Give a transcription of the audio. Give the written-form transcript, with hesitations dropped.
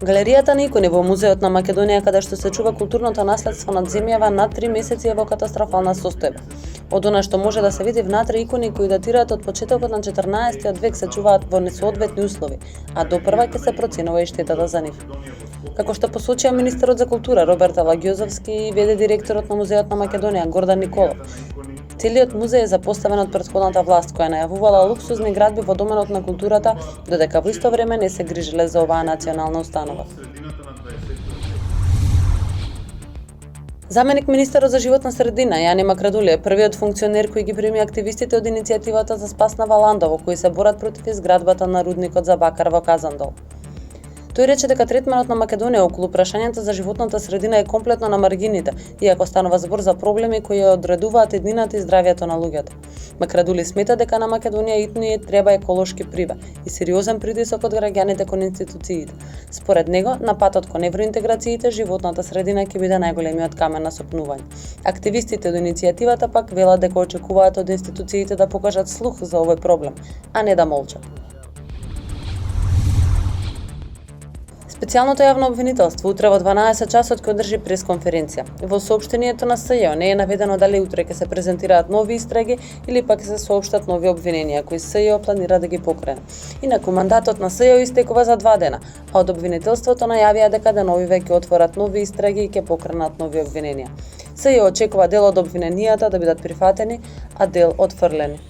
Галеријата на икони во Музеот на Македонија, каде што се чува културното наследство над земјава, над 3 месеци е во катастрофална состојба. Од она што може да се види внатре, икони кои датираат од почетокот на 14 век се чуваат во несоодветни услови, а допрва ќе се проценува и штетата за нив. Како што посочија министерот за култура Роберт Алагјозовски и веде директорот на Музеот на Македонија Гордан Николов, целиот музеј е запоставен од претходната власт, која најавувала луксузни градби во доменот на културата, додека во исто време не се грижеле за оваа национална установа. Заменик министерот за животна средина Јани Макрадули е првиот функционер кој ги прими активистите од иницијативата за спас на Валандово, кои се борат против изградбата на рудникот за бакар во Казандол. Тој рече дека третманот на Македонија околу прашањата за животната средина е комплетно на маргините, иако станува збор за проблеми кои ја одредуваат еднината и здравјето на луѓето. Макрадули смета дека на Македонија итно треба еколошки прива и сериозен притисок од граѓаните кон институциите. Според него, на патот кон евроинтеграциите, животната средина ќе биде најголемиот камен на сопнување. Активистите од иницијативата пак велат дека очекуваат од институциите да покажат слух за овој проблем, а не да молчат. Специјалното јавно обвинителство утре во 12 часот ќе одржи пресконференција. Во соопштението на СЈО не е наведено дали утре ќе се презентираат нови истраги или пак ќе се соопштат нови обвиненија кои СЈО планира да ги покрене. Инаку мандатот на СЈО истекува за 2 дена, а од обвинителството најавија дека деновиве ќе отворат нови истраги и ќе покренат нови обвиненија. СЈО очекува дел од обвиненијата да бидат прифатени, а дел отфрлени.